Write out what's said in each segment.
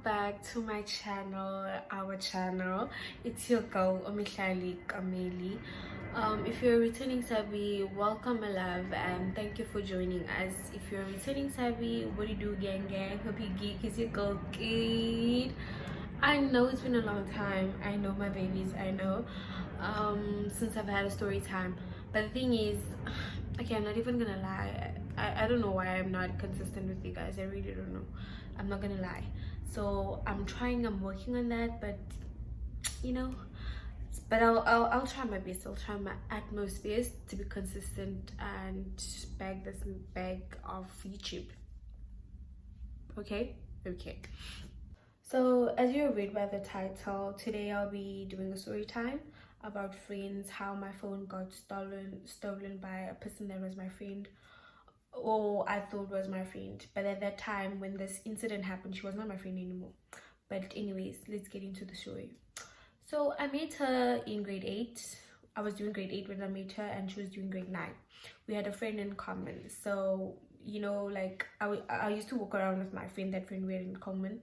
back to my channel, our channel. It's your girl Omihlali Kameli. If you're a returning Sabi, welcome my love, and thank you for joining us. If you're a returning Sabi, what do you do, gang? Hope you geek. Is your girl kid? I know it's been a long time. I know my babies. I know since I've had a story time, but the thing is, okay, I'm not even gonna lie. I don't know why I'm not consistent with you guys. I really don't know. I'm not gonna lie. So I'm working on that, but you know, but I'll try my best. I'll try my utmost best to be consistent and bag this bag of YouTube. Okay. So as you read by the title, today I'll be doing a story time about friends, how my phone got stolen by a person that was my friend, or I thought was my friend, but at that time when this incident happened, she was not my friend anymore. But anyways, let's get into the story. So I met her in grade 8. I was doing grade 8 when I met her, and she was doing grade 9. We had a friend in common, so you know, like I used to walk around with my friend. That friend we had in common,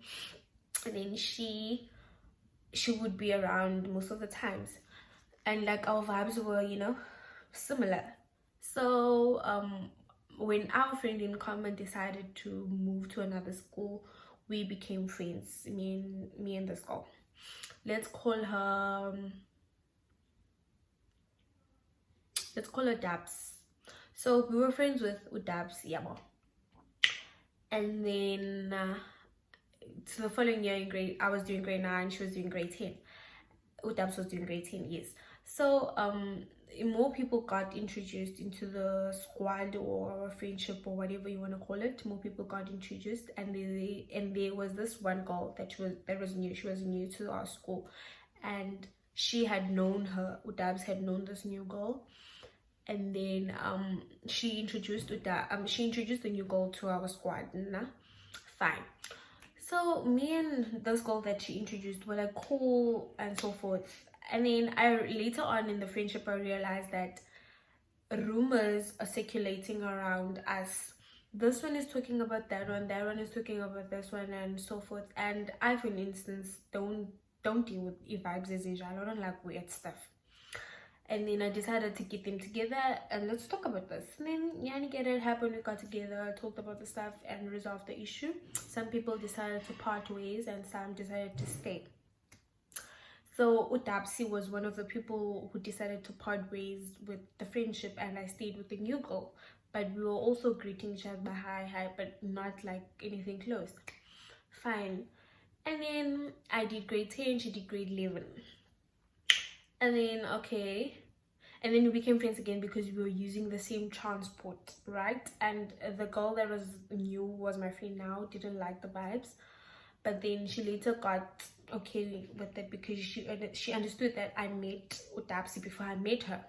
and then she would be around most of the times, and like our vibes were, you know, similar. So when our friend in common decided to move to another school, we became friends, me and this girl. Let's call her Dabs. So we were friends with Dabs, Yama. And then so the following year I was doing grade 9, she was doing grade 10. Dabs was doing grade 10, yes. So more people got introduced into the squad or friendship or whatever you want to call it. More people got introduced, and there was this one girl that was new. She was new to our school, and she had known her. Udabs had known this new girl, and then she introduced the new girl to our squad. Fine. So me and this girl that she introduced were like cool and so forth. And then later on in the friendship, I realized that rumors are circulating around us. This one is talking about that one is talking about this one, and so forth. And I, for instance, don't deal with vibes as usual. I don't like weird stuff. And then I decided to get them together and let's talk about this. And then yani get it happened. We got together, talked about the stuff, and resolved the issue. Some people decided to part ways, and some decided to stay. So Utapsi was one of the people who decided to part ways with the friendship, and I stayed with the new girl. But we were also greeting each other hi, but not like anything close. Fine. And then I did grade 10, she did grade 11. And then and then we became friends again because we were using the same transport, right? And the girl that was new, was my friend now, didn't like the vibes, but then she later got okay with it because she understood that I met Utapsi before I met her.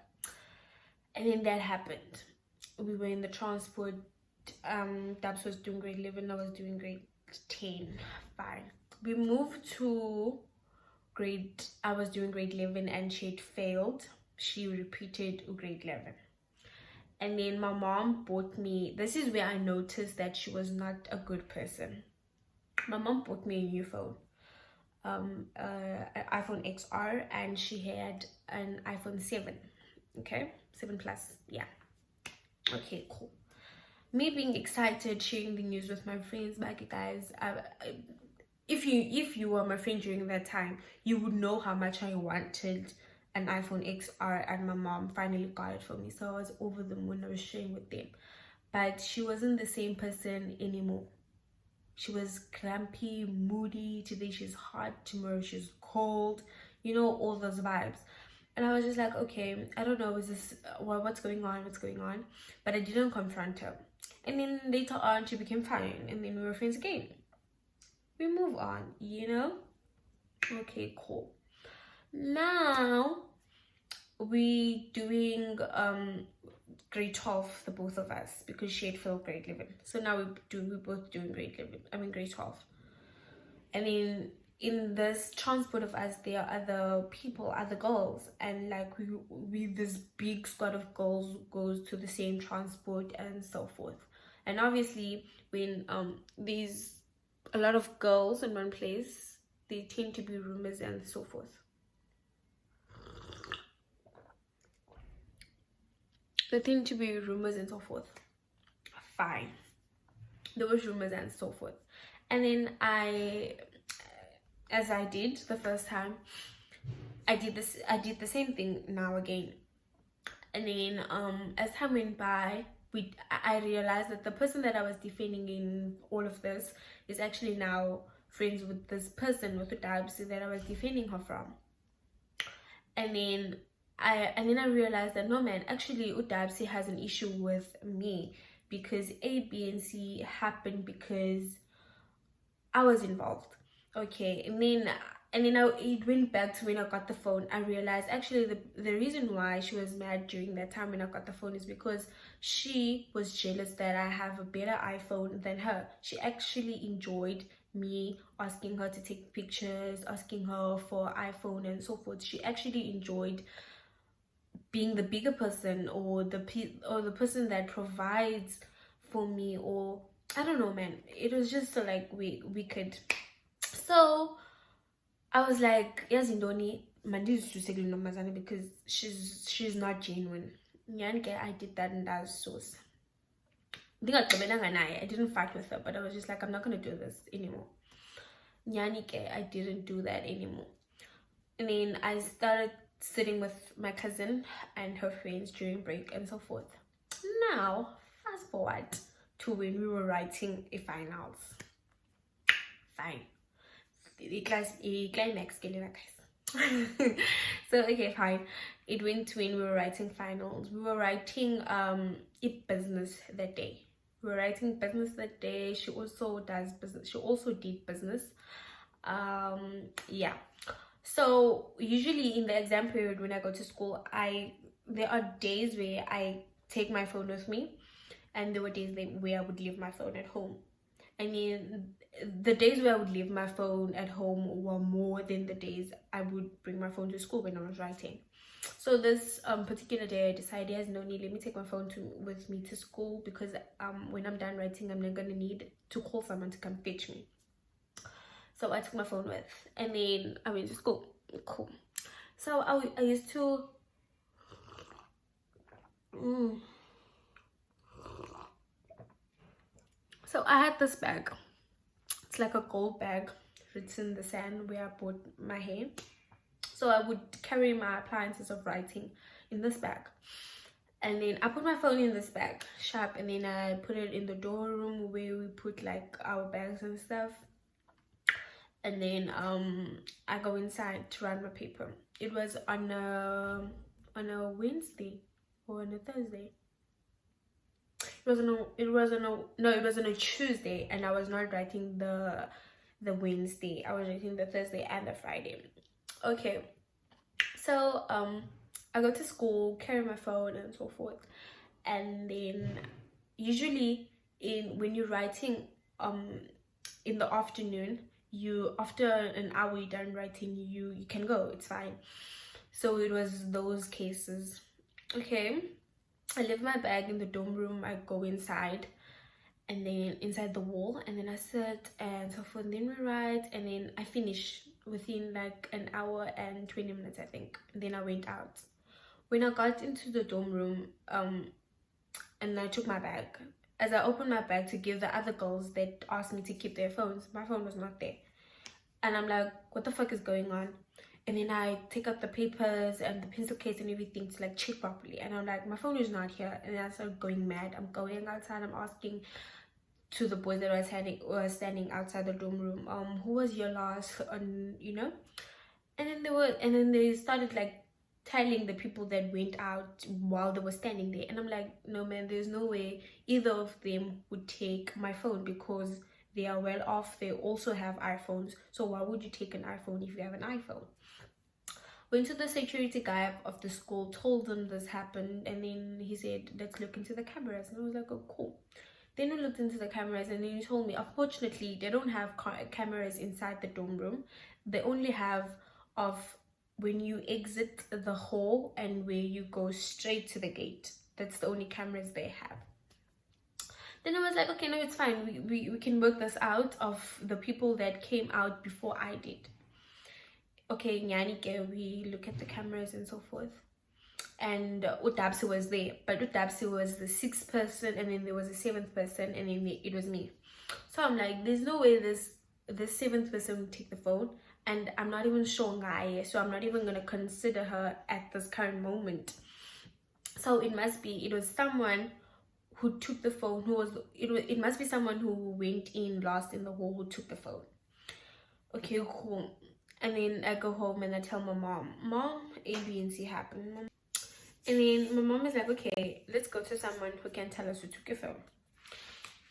And then that happened. We were in the transport. Dabs was doing grade 11, I was doing grade 10. Fine. We moved to I was doing grade 11, and she had failed. She repeated grade 11. And then my mom bought me, this is where I noticed that she was not a good person. My mom bought me a new phone, an iPhone XR, and she had an iPhone 7. Okay, 7 Plus, yeah. Okay, cool. Me being excited, sharing the news with my friends. Back, guys, if you were my friend during that time, you would know how much I wanted an iPhone XR, and my mom finally got it for me. So I was over the moon. I was sharing with them, but she wasn't the same person anymore. She was grumpy, moody. Today she's hot, tomorrow she's cold, you know, all those vibes. And I was just like, okay, I don't know, is this what's going on, but I didn't confront her. And then later on she became fine, and then we were friends again. We move on, you know. Okay, cool. Now we doing grade 12, the both of us, because she had failed grade 11. So now we both doing grade 11, grade 12. And then in this transport of us, there are other people, other girls, and like we this big squad of girls goes to the same transport and so forth. And obviously when these a lot of girls in one place, they tend to be rumors and so forth. There tend to be rumors and so forth. Fine. There was rumors and so forth. And then as I did the first time, I did the same thing now again. And then as time went by, I realized that the person that I was defending in all of this is actually now friends with this person, with the types that I was defending her from. And then I realized that no man, actually Udabsi has an issue with me, because A, B, and C happened because I was involved. Okay, and then it went back to when I got the phone. I realized actually the reason why she was mad during that time when I got the phone is because she was jealous that I have a better iPhone than her. She actually enjoyed me asking her to take pictures, asking her for iPhone and so forth. She actually enjoyed being the bigger person, or the person that provides for me, or I don't know, man. It was just like we could. So I was like, yes, Indoni, Mandi's to say because she's not genuine. I did that, and that's sauce. I didn't fight with her, but I was just like, I'm not gonna do this anymore. I didn't do that anymore. And then I started sitting with my cousin and her friends during break and so forth. Now, fast forward to when we were writing a finals. Fine. The climax, guys. So okay, fine. It went to when we were writing finals. We were writing a business that day. We were writing business that day. She also does business. She also did business. Yeah. So usually in the exam period when I go to school, there are days where I take my phone with me, and there were days where I would leave my phone at home. I mean, the days where I would leave my phone at home were more than the days I would bring my phone to school when I was writing. So this particular day, I decided there's no need, let me take my phone with me to school, because when I'm done writing, I'm not gonna need to call someone to come fetch me. So I took my phone with, and then I went to school. Cool. So I used to so I had this bag. It's like a gold bag. It's in the sand where I bought my hair. So I would carry my appliances of writing in this bag. And then I put my phone in this bag, sharp, and then I put it in the dorm room where we put like our bags and stuff. And then I go inside to write my paper. It was on a Wednesday or on a Thursday. It was on a Tuesday, and I was not writing the Wednesday. I was writing the Thursday and the Friday. Okay, so I go to school, carry my phone and so forth, and then usually when you're writing in the afternoon, after an hour you're done writing, you can go, it's fine. So it was those cases. Okay, I leave my bag in the dorm room. I go inside, and then inside the wall, and then I sit and so forth, and then we write, and then I finish within like an hour and 20 minutes, I think. And then I went out. When I got into the dorm room, and I took my bag, as I opened my bag to give the other girls that asked me to keep their phones, my phone was not there. And I'm like, what the fuck is going on? And then I take out the papers and the pencil case and everything to like check properly, and I'm like, my phone is not here. And then I started going mad. I'm going outside, I'm asking to the boys that were standing outside the dorm room, who was your last, you know? And then they started like telling the people that went out while they were standing there. And I'm like, no man, there's no way either of them would take my phone, because they are well off. They also have iPhones. So why would you take an iPhone if you have an iPhone? Went to the security guy of the school, told them this happened, and then he said, let's look into the cameras. And I was like, oh cool. Then we looked into the cameras, and then he told me, unfortunately, they don't have cameras inside the dorm room. They only have of when you exit the hall and where you go straight to the gate. That's the only cameras they have. Then I was like, okay, no, it's fine. We can work this out of the people that came out before I did. Okay, Nyanike, we look at the cameras and so forth. And Utapsi was there, but Utapsi was the 6th person, and then there was a 7th person, and then it was me. So I'm like, there's no way this 7th person will take the phone, and I'm not even sure Ngaye, so I'm not even gonna consider her at this current moment. So it was someone who took the phone, it must be someone who went in last in the hall who took the phone. Okay, cool. And then I go home and I tell my mom, A, B, and C happened. And then my mom is like, okay, let's go to someone who can tell us who took your phone.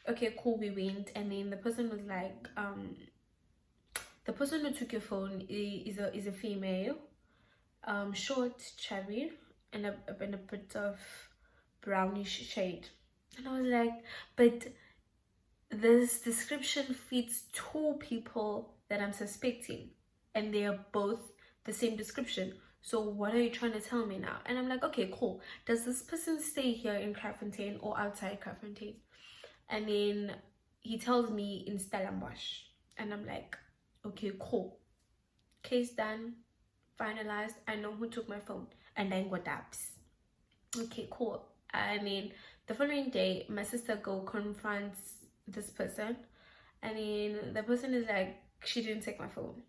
Okay, cool, we went. And then the person was like, the person who took your phone is a female, short, chubby, and a bit of brownish shade. And I was like, but this description fits 2 people that I'm suspecting, and they are both the same description. So what are you trying to tell me now? And I'm like, okay, cool. Does this person stay here in Confrontation or outside Confrontation? And then he tells me in Stellenbosch. And I'm like, okay, cool. Case done, finalized. I know who took my phone. And then what apps? Okay, cool. I mean, the following day, my sister confronts this person. And then the person is like, she didn't take my phone.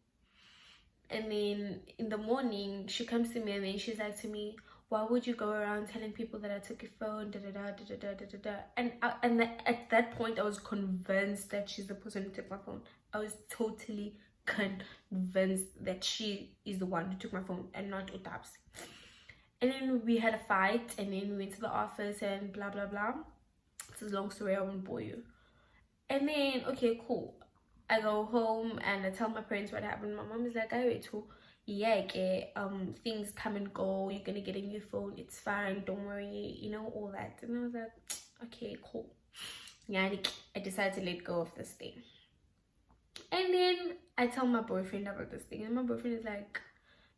And then in the morning, she comes to me and then she's like to me, why would you go around telling people that I took your phone, And at that point, I was convinced that she's the person who took my phone. I was totally convinced that she is the one who took my phone and not Utabs. And then we had a fight, and then we went to the office and blah, blah, blah. It's a long story, I won't bore you. And then, okay, cool. I go home and I tell my parents what happened. My mom is like, I wait too. Yeah, okay, things come and go. You're gonna get a new phone. It's fine. Don't worry. You know, all that. And I was like, okay, cool. Yeah, I decided to let go of this thing. And then I tell my boyfriend about this thing, and my boyfriend is like,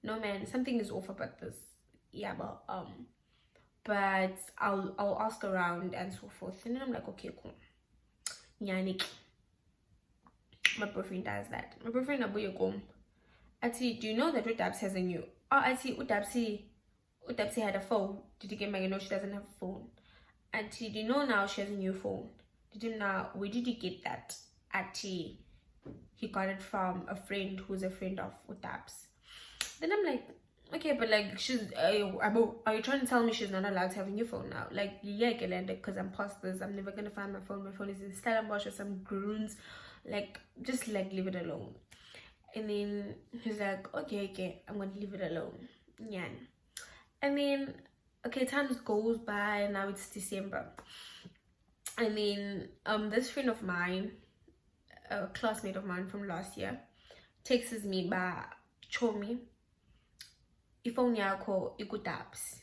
no man, something is off about this. Yeah, but I'll ask around and so forth. And then I'm like, okay, cool. Nyanik. My boyfriend does that. My boyfriend abuye kom. Ati, do you know that Utabs has a new? Oh, Ati, Utabsi had a phone. Did you get my? No, she doesn't have a phone. Ati, do you know now she has a new phone? Did you know? Where did you get that? Ati, he got it from a friend who's a friend of Utabs. Then I'm like, okay, but like she's are you trying to tell me she's not allowed to have a new phone now? Like, yeah, because I'm past this. I'm never gonna find my phone. My phone is in Stellenbosch or some groons. Like, just like leave it alone. And then he's like, okay, I'm gonna leave it alone. Yeah. And then okay, time goes by and now it's December. And then this friend of mine, a classmate of mine from last year, texts me by Chomi. Ifone yakho ikutabs.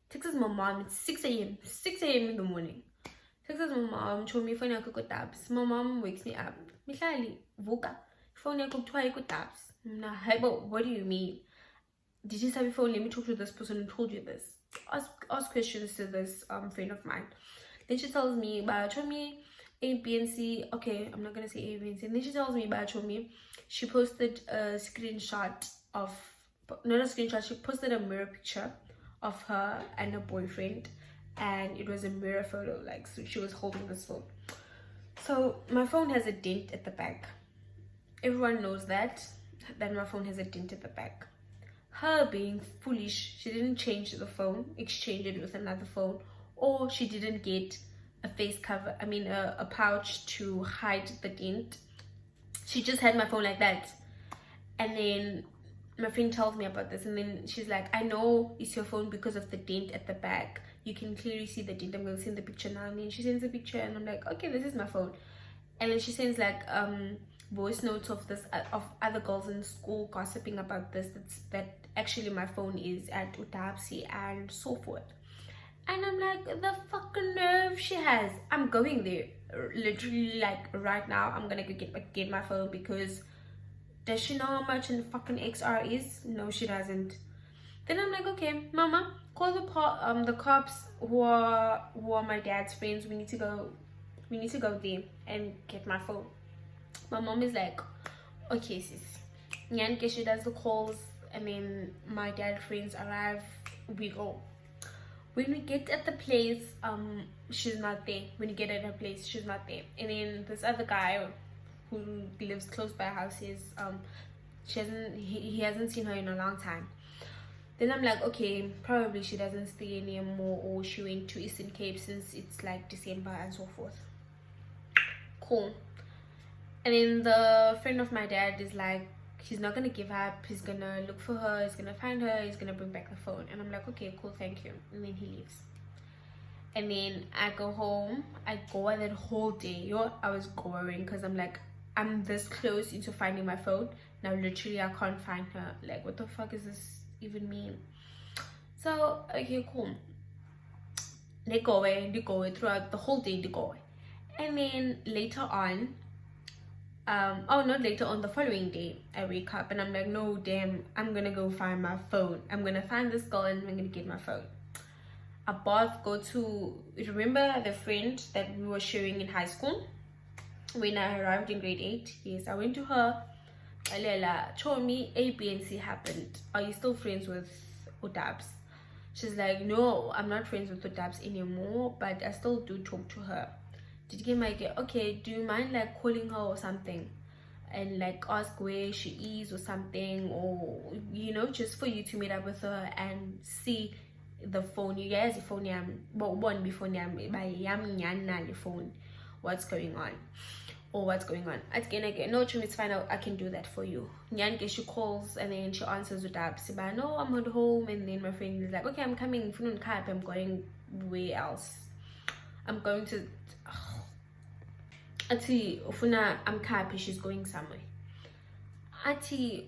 Texts my mom at 6 a.m. 6 a.m. in the morning. Texts my mom, Chomi phone yakho ikutabs. My mom wakes me up. Mihlali, vuka. Phone yakho kuthiwa ikutabs. Nah, what do you mean? Did you have your phone? Let me talk to this person who told you this. Ask questions to this friend of mine. Then she tells me about Chomi, A, B, and C. Okay, I'm not gonna say A, B, and C. And then she tells me about Chomi. She posted a screenshot of, not a screenshot, she posted a mirror picture of her and her boyfriend, and it was a mirror photo, like, so she was holding this phone. So my phone has a dent at the back. Everyone knows that my phone has a dent at the back. Her being foolish, she didn't change the phone, exchange it with another phone, or she didn't get a face cover, a pouch to hide the dent. She just had my phone like that. And then my friend tells me about this, and then she's like, I know it's your phone because of the dent at the back. You can clearly see the dent. I'm going to send the picture now. And then she sends a picture, and I'm like, okay, this is my phone. And then she sends like voice notes of this of other girls in school gossiping about this, that actually my phone is at Utapsi and so forth. And I'm like, the fucking nerve she has. I'm going there literally, like, right now. I'm gonna go get my phone, because does she know how much in the fucking XR is? No, she doesn't. Then I'm like, okay, mama, call the cops who are my dad's friends. We need to go we need to go there and get my phone. My mom is like, okay sis. Nyanke, she does the calls, and then my dad friends arrive, we go. When we get at the place, she's not there. When you get at her place, she's not there. And then this other guy who lives close by our house is he hasn't seen her in a long time. Then I'm like, okay, probably she doesn't stay anymore, or she went to Eastern Cape since it's like December and so forth. Cool. And then the friend of my dad is like, he's not gonna give up, he's gonna look for her, he's gonna find her, he's gonna bring back the phone. And I'm like, okay, cool, thank you. And then he leaves. And then I go home. I go that whole day. I was going because I'm like, I'm this close into finding my phone. Now literally I can't find her. Like, what the fuck is this even mean? So okay, cool. They go away throughout the whole day. They go away. And then later on, the following day, I wake up and I'm like, no, damn, I'm gonna go find my phone. I'm gonna find this girl and I'm gonna get my phone. I both go to, remember the friend that we were sharing in high school when I arrived in grade 8? Yes, I went to her. Alela told me A, B, and C happened. Are you still friends with Udabs? She's like, no, I'm not friends with Udabs anymore, but I still do talk to her. Did you get my idea? Okay, do you mind like calling her or something and like ask where she is or something, or just for you to meet up with her and see the phone? You guys, the phone one before the phone, what's going on again. No, it's fine, I can do that for you. Nyanke, she calls and then she answers with Absiba, no, I'm at home. And then my friend is like, okay, I'm coming, I'm going where else? I'm going to Ati ufuna I'm happy she's going somewhere. Ati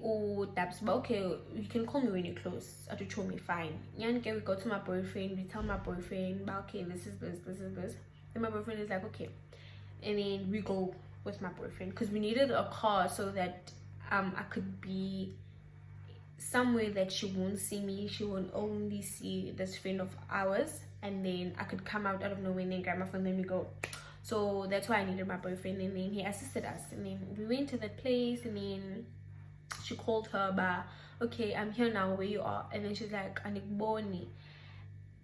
Dabs, but okay, you can call me when you're close. Ati show me fine. Nyanke, we go to my boyfriend, we tell my boyfriend, but okay, this is this. Then my boyfriend is like, okay. And then we go with my boyfriend because we needed a car so that I could be somewhere that she won't see me. She won't only see this friend of ours, and then I could come out of nowhere and then grab my phone, then we go. So that's why I needed my boyfriend, and then he assisted us, and then we went to that place, and then she called her, but okay, I'm here now, where you are? And then she's like, Anikboni.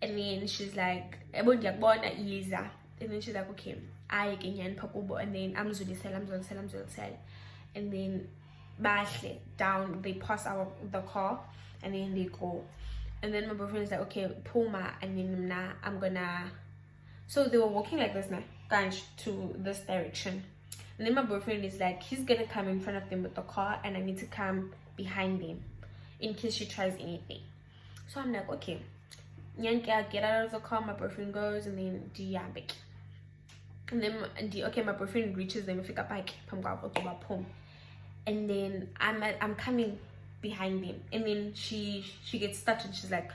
And then she's like, and then she's like, okay, I can pakubo. And then I'm Zulisel. And then bashle down, they pass out the car and then they go. And then my boyfriend is like, okay, Puma, and then I'm gonna. So they were walking like this now, to this direction. And then my boyfriend is like, he's gonna come in front of them with the car, and I need to come behind them in case she tries anything. So I'm like, okay. Nyanke, I get out of the car, my boyfriend goes, and then Diabik. And then my boyfriend reaches them, and then I'm coming behind them, and then she gets started. She's like,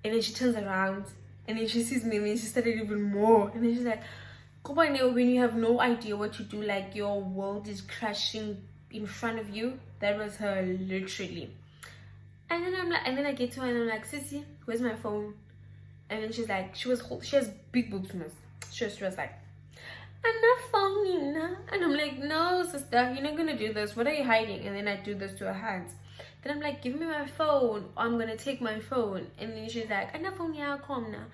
and then she turns around, and then she sees me, and then she started even more, and then she's like, when you have no idea what to do, like your world is crashing in front of you. That was her literally. And then I'm like, and then I get to her and I'm like, Sissy, where's my phone? And then she's like, she has big boobs. She was like, I'm not phoning. And I'm like, no, sister, you're not gonna do this. What are you hiding? And then I do this to her hands. Then I'm like, give me my phone, or I'm gonna take my phone. And then she's like, I'm not phoning, I'll come now.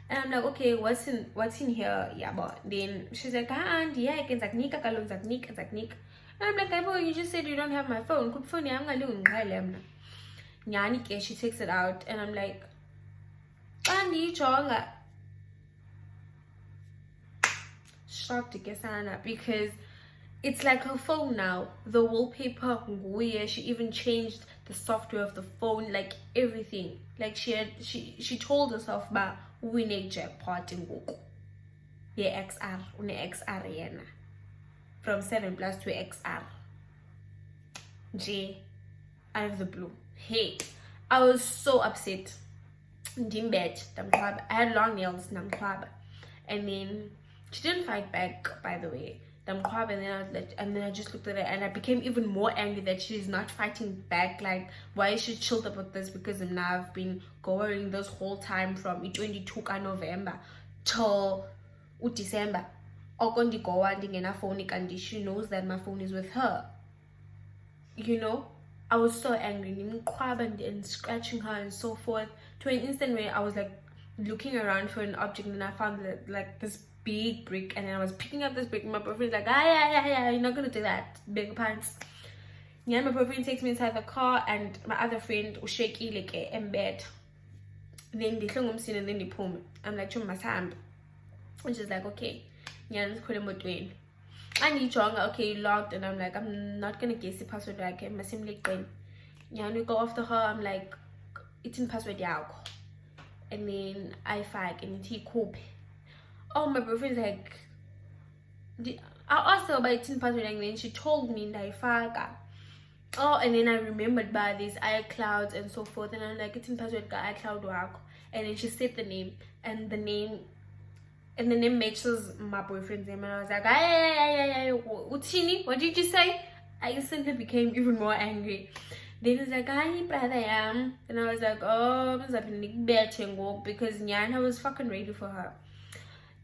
And I'm like, okay, what's in here? Yeah, but then she's like, and yeah, I can Zaknika. And I'm like, boy, you just said you don't have my phone. Good phone, I'm gonna Nyani, she takes it out, and I'm like, Andy Chonga. Shocked to get Sana, because it's like her phone now. The wallpaper, weird. She even changed the software of the phone, like everything. Like she told herself, but we need jackpot in Google. Yeah, XR, XR yena. From 7 Plus to XR. J, out of the blue. Hey, I was so upset. In bed, I had long nails, and then she didn't fight back, by the way. And then I just looked at her and I became even more angry that she's not fighting back. Like, why is she chilled about this? Because now I've been going this whole time from 22 November till December. and she knows that my phone is with her. You know, I was so angry and scratching her and so forth, to an instant where I was like looking around for an object, and I found like this big brick, and then I was picking up this brick, and my boyfriend's like, yeah, you're not gonna do that, big pants. Yeah, my boyfriend takes me inside the car, and my other friend usheki like in bed. Then they and then they pull me. I'm like, and she's like, okay, yeah, let's call him between. I need stronger. Okay, logged, and I'm like, I'm not gonna guess the password. Like, I'm simply going. Yeah, and we go after her. I'm like, it's in password yao. And then I fag and he cope. Oh, my boyfriend's like, I asked her about it's in password, and then she told me that I fag. Oh, and then I remembered by these iClouds and so forth, and I'm like, it's in password iCloud work. And then she said the name, and the name matches my boyfriend's name, and I was like, hey, what did you say? I instantly became even more angry. Then he's like, hi brother, and I was like, oh, because Nyana was fucking ready for her.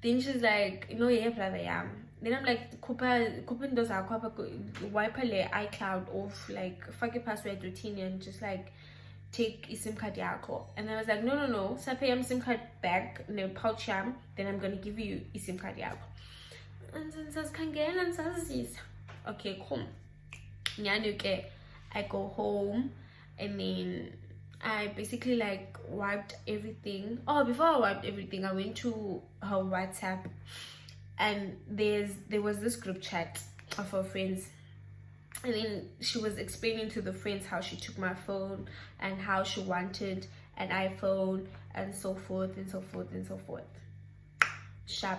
Then she's like, no, yeah brother, then I'm like, wipe her iCloud off, like fuck your password routine, and just like take a SIM card yako. And I was like, no, so I pay SIM card back in the pouch, then I'm gonna give you a SIM card yako. And then says and says, okay, cool. I go home, and then I basically like wiped everything. Oh, before I wiped everything, I went to her WhatsApp, and there was this group chat of her friends, and then she was explaining to the friends how she took my phone and how she wanted an iPhone and so forth and so forth and so forth. Sharp.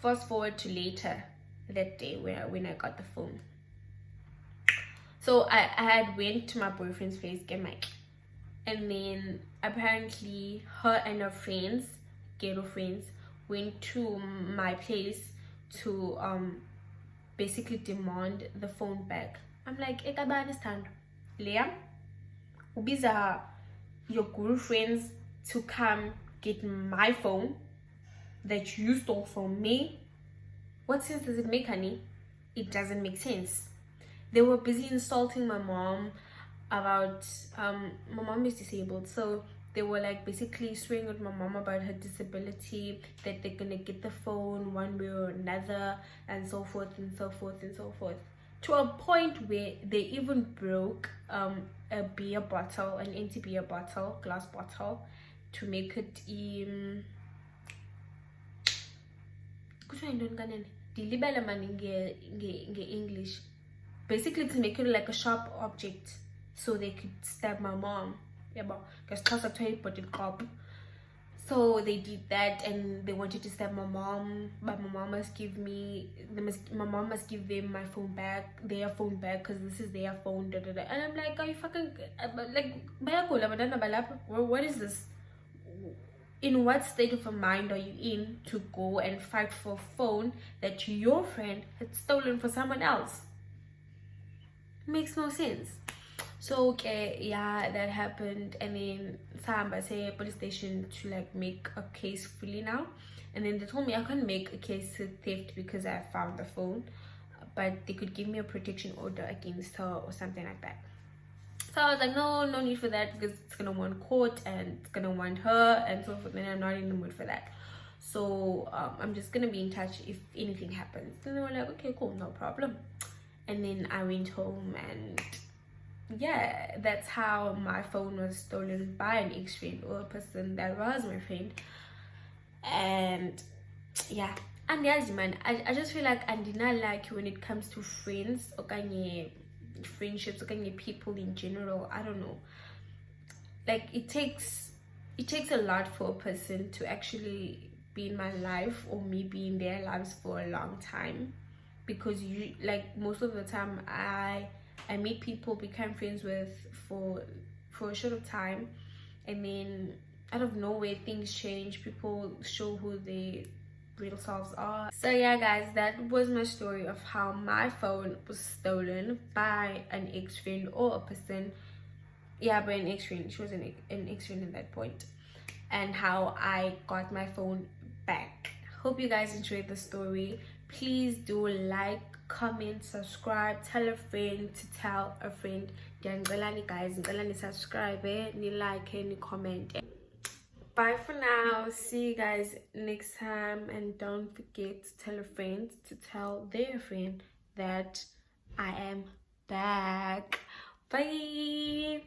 Fast forward to later that day when I got the phone. So I had went to my boyfriend's place, get mic, and then apparently her and her friends, ghetto friends, went to my place to basically demand the phone back. I'm like, I understand. Leah, ubiza your girlfriends to come get my phone that you stole from me. What sense does it make, honey? It doesn't make sense. They were busy insulting my mom about my mom is disabled, so they were like basically swearing at my mom about her disability, that they're gonna get the phone one way or another, and so forth and so forth and so forth, to a point where they even broke a beer bottle, an empty beer bottle, glass bottle, to make it English, basically to make it like a sharp object so they could stab my mom. So they did that, and they wanted to stab my mom, but my mom must give them my phone back, their phone back, because this is their phone. And I'm like, are you fucking like, what is this? In what state of mind are you in to go and fight for a phone that your friend had stolen for someone else? Makes no sense. So okay, yeah, that happened, and then I say police station to like make a case fully now, and then they told me I couldn't make a case of theft because I found the phone, but they could give me a protection order against her or something like that. So I was like, no need for that, because it's gonna want court and it's gonna want her and so forth, and I'm not in the mood for that. So I'm just gonna be in touch if anything happens. And they were like, okay, cool, no problem. And then I went home, and yeah, that's how my phone was stolen by an ex-friend, or a person that was my friend. And yeah, and yes, man, I just feel like I did not like when it comes to friends or friendships or people in general. I don't know, like it takes a lot for a person to actually be in my life, or me be in their lives for a long time, because you, like, most of the time I meet people, become friends with for a short time, and then out of nowhere things change, people show who they real selves are. So yeah guys, that was my story of how my phone was stolen by an ex-friend, or a person, yeah, by an ex-friend. She was an ex-friend at that point, and how I got my phone back. Hope you guys enjoyed the story. Please do like, comment, subscribe, tell a friend to tell a friend. Ndiyanicela guys, ngicela ni subscribe, ni like, ni comment. Bye for now. See you guys next time, and don't forget to tell a friend to tell their friend that I am back. Bye.